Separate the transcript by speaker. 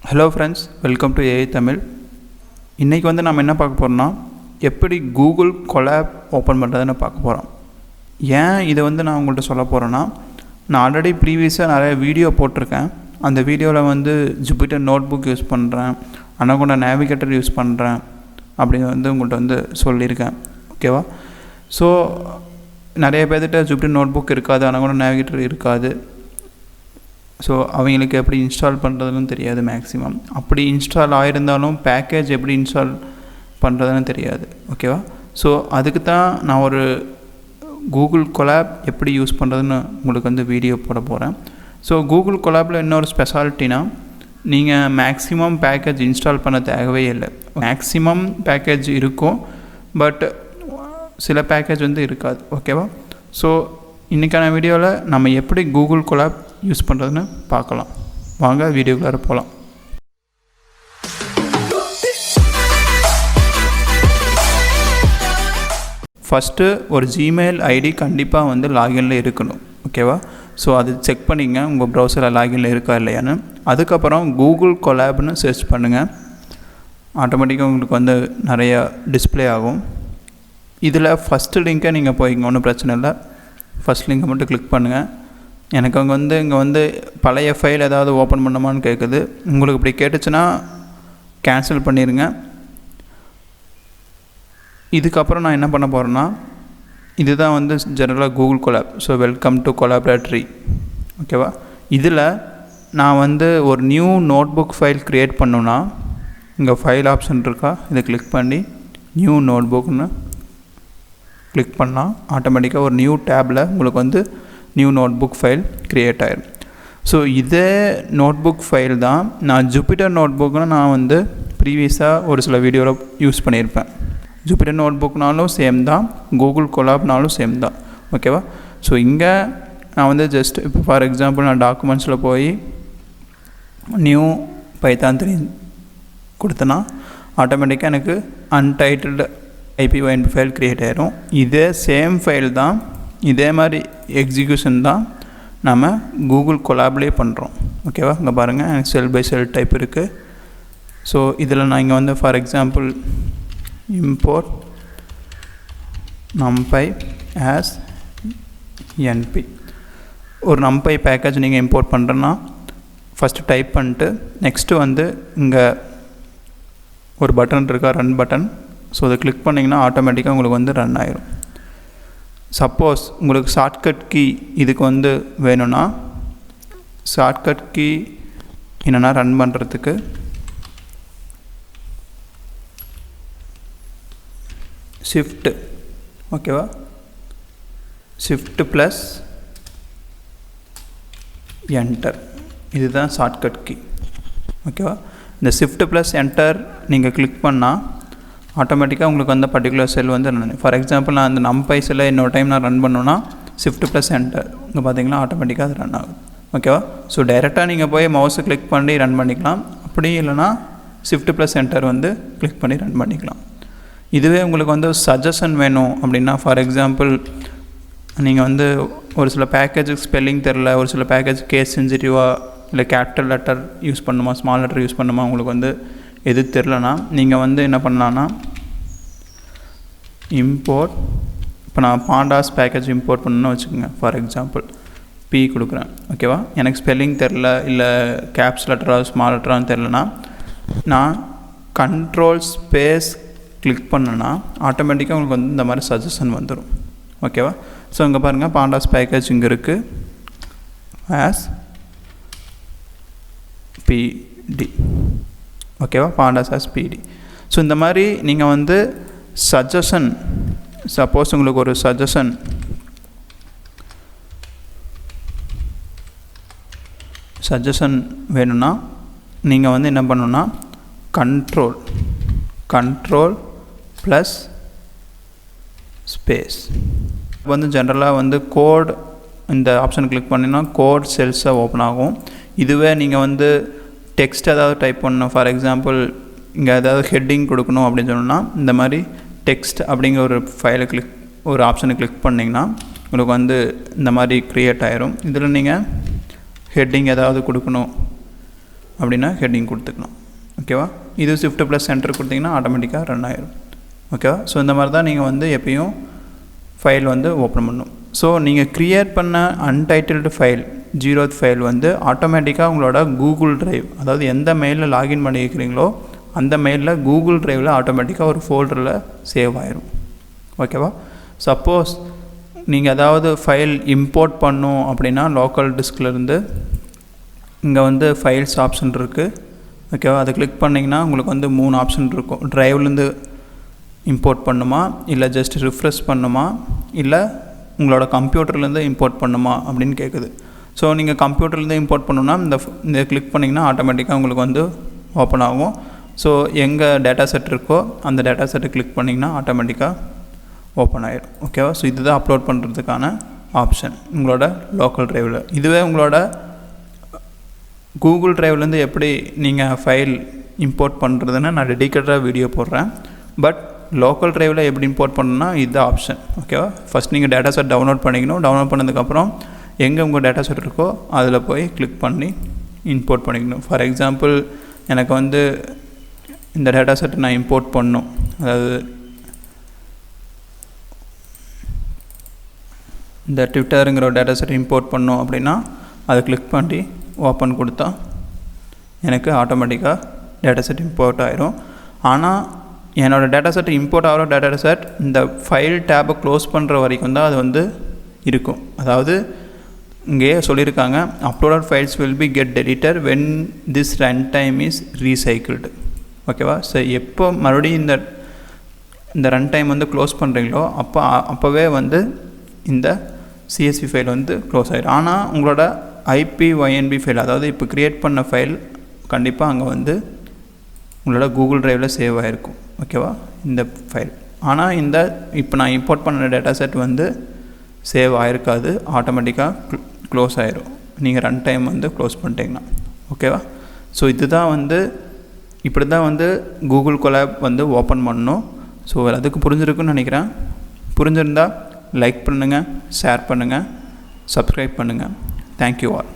Speaker 1: Hello friends, welcome to AI Tamil. இன்றைக்கி வந்து நம்ம என்ன பார்க்க போகிறோம்னா, எப்படி கூகுள் கொலாப் ஓப்பன் பண்ணுறதுன்னு பார்க்க போகிறோம். ஏன் இதை வந்து நான் உங்கள்கிட்ட சொல்ல போகிறேன்னா, நான் ஆல்ரெடி ப்ரீவியஸாக நிறைய வீடியோ போட்டிருக்கேன். அந்த வீடியோவில் வந்து ஜூபிட்டர் நோட் புக் யூஸ் பண்ணுறேன், அனகோண்டா நேவிகேட்டர் யூஸ் பண்ணுறேன் அப்படின்னு வந்து உங்கள்கிட்ட வந்து சொல்லியிருக்கேன். ஓகேவா? ஸோ நிறைய பேர்கிட்ட ஜூபிட்டர் நோட் புக் இருக்காது, அனகோண்டா நேவிகேட்டர் இருக்காது. ஸோ அவங்களுக்கு எப்படி இன்ஸ்டால் பண்ணுறதுன்னு தெரியாது. மேக்ஸிமம் அப்படி இன்ஸ்டால் ஆகிருந்தாலும் பேக்கேஜ் எப்படி இன்ஸ்டால் பண்ணுறதுன்னு தெரியாது. ஓகேவா? ஸோ அதுக்கு தான் நான் ஒரு கூகுள் கொலாப் எப்படி யூஸ் பண்ணுறதுன்னு உங்களுக்கு வந்து வீடியோ போட போகிறேன். ஸோ கூகுள் கொலாப்பில் இன்னொரு ஸ்பெஷாலிட்டினா, நீங்கள் மேக்ஸிமம் பேக்கேஜ் இன்ஸ்டால் பண்ண தேவையே இல்லை. மேக்ஸிமம் பேக்கேஜ் இருக்கும், பட் சில பேக்கேஜ் வந்து இருக்காது. ஓகேவா? ஸோ இன்றைக்கான வீடியோவில் நம்ம எப்படி கூகுள் கொலாப் யூஸ் பண்ணுறதுன்னு பார்க்கலாம். வாங்க வீடியோக்குள்ளார போகலாம். ஃபஸ்ட்டு ஒரு ஜிமெயில் ஐடி கண்டிப்பாக வந்து லாகின்ல இருக்கணும். ஓகேவா? ஸோ அது செக் பண்ணிங்க உங்கள் ப்ரௌசரில் லாகின்ல இருக்கா இல்லையான்னு. அதுக்கப்புறம் கூகுள் கொலாப்னு சர்ச் பண்ணுங்கள். ஆட்டோமேட்டிக்காக உங்களுக்கு வந்து நிறையா டிஸ்பிளே ஆகும். இதில் ஃபஸ்ட்டு லிங்கை நீங்கள் போய்ங்க, ஒன்றும் பிரச்சனை இல்லை. ஃபஸ்ட் லிங்கை மட்டும் கிளிக் பண்ணுங்கள். எனக்கு அங்கே வந்து இங்கே வந்து பழைய ஃபைல் ஏதாவது ஓப்பன் பண்ணமான்னு கேட்குது. உங்களுக்கு இப்படி கேட்டுச்சுன்னா கேன்சல் பண்ணிடுங்க. இதுக்கப்புறம் நான் என்ன பண்ண போகிறேன்னா, இதுதான் வந்து ஜெனரலாக Google Colab. So welcome to collaboratory. ஓகேவா? இதில் நான் வந்து ஒரு new notebook file create பண்ணணுன்னா, இங்கே ஃபைல் ஆப்ஷன் இருக்கா, இதை கிளிக் பண்ணி நியூ நோட் புக்னு கிளிக் பண்ணால் ஆட்டோமேட்டிக்காக ஒரு நியூ டேப்பில் உங்களுக்கு வந்து new notebook file create ஆகிடும். ஸோ இதே நோட் புக் ஃபைல் தான் நான் ஜூபிட்டர் நோட் புக்னு நான் வந்து ப்ரீவியஸாக ஒரு சில வீடியோவில் யூஸ் பண்ணியிருப்பேன். ஜூபிட்டர் நோட் புக்னாலும் சேம் தான், கூகுள் கொலாப்னாலும் சேம் தான். ஓகேவா? ஸோ இங்கே நான் வந்து ஜஸ்ட் இப்போ ஃபார் எக்ஸாம்பிள் நான் டாக்குமெண்ட்ஸில் போய் நியூ பைத்தான் 3 கொடுத்தேன்னா ஆட்டோமேட்டிக்காக எனக்கு அன்டைட்டில்டு ஐபிஒய்என்பி ஃபைல் க்ரியேட் ஆகிடும். இதே சேம் ஃபைல் தான், இதே மாதிரி எக்ஸிக்யூஷன் தான் நம்ம கூகுள் கொலாப்லேயே பண்ணுறோம். ஓகேவா? இங்கே பாருங்கள், எனக்கு செல் பை செல் டைப் இருக்குது. ஸோ இதில் நான் இங்கே வந்து for example import numpy as np ஒரு numpy பேக்கேஜ் நீங்கள் இம்போர்ட் பண்ணுறேன்னா ஃபஸ்ட்டு டைப் பண்ணிட்டு நெக்ஸ்ட்டு வந்து இங்கே ஒரு பட்டன் இருக்கா, ரன் பட்டன். ஸோ அதை கிளிக் பண்ணிங்கன்னா ஆட்டோமேட்டிக்காக உங்களுக்கு வந்து ரன் ஆயிரும். சப்போஸ் உங்களுக்கு ஷார்ட்கட் கீ இதுக்கு வந்து வேணும்னா, ஷார்ட்கட் கீ என்னென்னா ரன் பண்ணுறதுக்கு ஷிஃப்ட்டு. ஓகேவா? ஷிஃப்ட்டு ப்ளஸ் என்டர், இதுதான் ஷார்ட்கட் கீ. ஓகேவா? இந்த ஷிஃப்ட்டு ப்ளஸ் என்டர் நீங்கள் கிளிக் பண்ணால் ஆட்டோமேட்டிக்காக உங்களுக்கு அந்த பர்டிகுலர் செல் வந்து ரன். ஃபார் எக்ஸாம்பிள் நான் அந்த நம்பை செல்லை இன்னொரு டைம் நான் ரன் பண்ணோன்னா ஷிஃப்ட் ப்ளஸ் என்டர், இங்கே பார்த்தீங்கன்னா ஆட்டோமேட்டிக்காக அது ரன் ஆகுது. ஓகேவா? ஸோ டைரெக்டாக நீங்கள் போய் மவுஸை கிளிக் பண்ணி ரன் பண்ணிக்கலாம். அப்படி இல்லைனா ஷிஃப்ட் ப்ளஸ் என்டர் வந்து கிளிக் பண்ணி ரன் பண்ணிக்கலாம். இதுவே உங்களுக்கு வந்து சஜஷன் வேணும் அப்படின்னா, ஃபார் எக்ஸாம்பிள் நீங்கள் வந்து ஒரு சில பேக்கேஜுக்கு ஸ்பெல்லிங் தெரில, ஒரு சில பேக்கேஜ் கேஸ் சென்சிட்டிவாக இல்லை கேபிட்டல் லெட்டர் யூஸ் பண்ணுமா ஸ்மால் லெட்டர் யூஸ் பண்ணுமா உங்களுக்கு வந்து எது தெரிலனா, நீங்கள் வந்து என்ன பண்ணலான்னா இம்போர்ட், இப்போ நான் பாண்டாஸ் பேக்கேஜ் இம்போர்ட் பண்ணணுன்னு வச்சுக்கோங்க. ஃபார் எக்ஸாம்பிள் பி கொடுக்குறேன். ஓகேவா? எனக்கு ஸ்பெல்லிங் தெரில, இல்லை கேப்ஸ் லெட்டராக ஸ்மால் லெட்டரான்னு தெரிலனா, நான் கண்ட்ரோல் ஸ்பேஸ் கிளிக் பண்ணேன்னா ஆட்டோமேட்டிக்காக உங்களுக்கு வந்து இந்த மாதிரி சஜஷன் வந்துடும். ஓகேவா? ஸோ இங்கே பாருங்கள், பாண்டாஸ் பேக்கேஜ் இங்கே இருக்குது ஆஸ் பிடி. ஓகேவா? பாண்டாஸ் ஆஸ் பிடி. ஸோ இந்த மாதிரி நீங்கள் வந்து சஜஷன், சப்போஸ் உங்களுக்கு ஒரு சஜஷன் வேணும்னா நீங்கள் வந்து என்ன பண்ணணுன்னா கண்ட்ரோல் ப்ளஸ் ஸ்பேஸ் வந்து ஜென்ரலாக வந்து கோட், இந்த ஆப்ஷன் கிளிக் பண்ணிங்கன்னா கோட் செல்ஸை ஓப்பன் ஆகும். இதுவே நீங்கள் வந்து டெக்ஸ்ட் ஏதாவது டைப் பண்ணணும், ஃபார் எக்ஸாம்பிள் இங்கே ஏதாவது ஹெட்டிங் கொடுக்கணும் அப்படின்னு சொன்னோன்னா இந்த மாதிரி டெக்ஸ்ட் அப்படிங்கிற ஒரு ஃபைலை ஒரு ஆப்ஷனை கிளிக் பண்ணிங்கன்னா உங்களுக்கு வந்து இந்த மாதிரி க்ரியேட் ஆயிரும். இதில் நீங்கள் ஹெட்டிங் ஏதாவது கொடுக்கணும் அப்படின்னா ஹெட்டிங் கொடுத்துக்கணும். ஓகேவா? இது ஷிஃப்ட் ப்ளஸ் என்டர் கொடுத்தீங்கன்னா ஆட்டோமேட்டிக்காக ரன் ஆயிடும். ஓகேவா? ஸோ இந்த மாதிரி தான் நீங்கள் வந்து எப்பயும் ஃபைல் வந்து ஓப்பன் பண்ணணும். ஸோ நீங்கள் க்ரியேட் பண்ண அன்டைட்டில்டு ஃபைல் 0th ஃபைல் வந்து ஆட்டோமேட்டிக்காக உங்களோட கூகுள் ட்ரைவ், அதாவது எந்த மெயிலில் லாகின் பண்ணியிருக்கிறீங்களோ அந்த மெயிலில் கூகுள் ட்ரைவில் ஆட்டோமேட்டிக்காக ஒரு ஃபோல்டரில் சேவ் ஆயிரும். ஓகேவா? சப்போஸ் நீங்கள் ஏதாவது ஃபைல் இம்போர்ட் பண்ணும் அப்படின்னா லோக்கல் டிஸ்க்லேருந்து இங்கே வந்து ஃபைல்ஸ் ஆப்ஷன் இருக்குது. ஓகேவா? அதை கிளிக் பண்ணிங்கன்னா உங்களுக்கு வந்து 3 ஆப்ஷன் இருக்கும். ட்ரைவ்லேருந்து இம்போர்ட் பண்ணுமா, இல்லை ஜஸ்ட் ரிஃப்ரெஷ் பண்ணுமா, இல்லை உங்களோட கம்ப்யூட்டர்லேருந்து இம்போர்ட் பண்ணுமா அப்படின்னு கேட்குது. ஸோ நீங்கள் கம்ப்யூட்டர்லேருந்து இம்போர்ட் பண்ணணுன்னா இந்த கிளிக் பண்ணிங்கன்னா ஆட்டோமேட்டிக்காக உங்களுக்கு வந்து ஓப்பன் ஆகும். ஸோ எங்கே டேட்டா செட் இருக்கோ அந்த டேட்டா செட்டை கிளிக் பண்ணிங்கன்னா ஆட்டோமேட்டிக்காக ஓப்பன் ஆகிடும். ஓகேவா? ஸோ இதுதான் அப்லோட் பண்ணுறதுக்கான ஆப்ஷன் உங்களோட லோக்கல் ட்ரைவில். இதுவே உங்களோட கூகுள் ட்ரைவ்லேருந்து எப்படி நீங்கள் ஃபைல் இம்போர்ட் பண்ணுறதுன்னு நான் டெடிக்கேட்டடாக வீடியோ போடுறேன். பட் லோக்கல் ட்ரைவில் எப்படி இம்போர்ட் பண்ணணும்னா இதுதான் ஆப்ஷன். ஓகேவா? ஃபஸ்ட் நீங்கள் டேட்டா செட் டவுன்லோட் பண்ணிக்கணும். டவுன்லோட் பண்ணதுக்கப்புறம் எங்கே உங்கள் டேட்டா செட் இருக்கோ அதில் போய் கிளிக் பண்ணி இம்போர்ட் பண்ணிக்கணும். ஃபார் எக்ஸாம்பிள் எனக்கு வந்து இந்த டேட்டா செட்டை நான் இம்போர்ட் பண்ணணும், அதாவது இந்த ட்விட்டருங்கிற ஒரு டேட்டா செட் இம்போர்ட் பண்ணோம் அப்படின்னா அதை கிளிக் பண்ணி ஓப்பன் கொடுத்தா எனக்கு ஆட்டோமேட்டிக்காக டேட்டா செட் இம்போர்ட் ஆகிரும். ஆனால் என்னோடய டேட்டா செட் இம்போர்ட் ஆகிற டேட்டா செட் இந்த ஃபைல் டேப்பை க்ளோஸ் பண்ணுற வரைக்கும் தான் அது வந்து இருக்கும். அதாவது இங்கே சொல்லியிருக்காங்க, uploaded files will be get deleted when this run time is recycled. ஓகேவா? ஸோ எப்போ மறுபடியும் இந்த ரன் டைம் வந்து க்ளோஸ் பண்ணுறீங்களோ அப்போவே வந்து இந்த சிஎஸ்வி ஃபைல் வந்து க்ளோஸ் ஆகிடும். ஆனால் உங்களோட ஐபிஒய்என்பி ஃபைல், அதாவது இப்போ க்ரியேட் பண்ண ஃபைல் கண்டிப்பாக அங்கே வந்து உங்களோட கூகுள் ட்ரைவில் சேவ் ஆகிருக்கும். ஓகேவா? இந்த ஃபைல். ஆனால் இப்போ நான் இம்போர்ட் பண்ண டேட்டா செட் வந்து சேவ் ஆகிருக்காது, ஆட்டோமேட்டிக்காக க்ளோஸ் ஆகிரும் நீங்கள் ரன் டைம் வந்து க்ளோஸ் பண்ணிட்டீங்கன்னா. ஓகேவா? ஸோ இதுதான் வந்து இப்படி தான் வந்து கூகுள் கொலாப் வந்து ஓப்பன் பண்ணணும். ஸோ அதுக்கு புரிஞ்சிருக்குன்னு நினைக்கிறேன். புரிஞ்சிருந்தால் லைக் பண்ணுங்கள், ஷேர் பண்ணுங்கள், சப்ஸ்கிரைப் பண்ணுங்கள். Thank you all.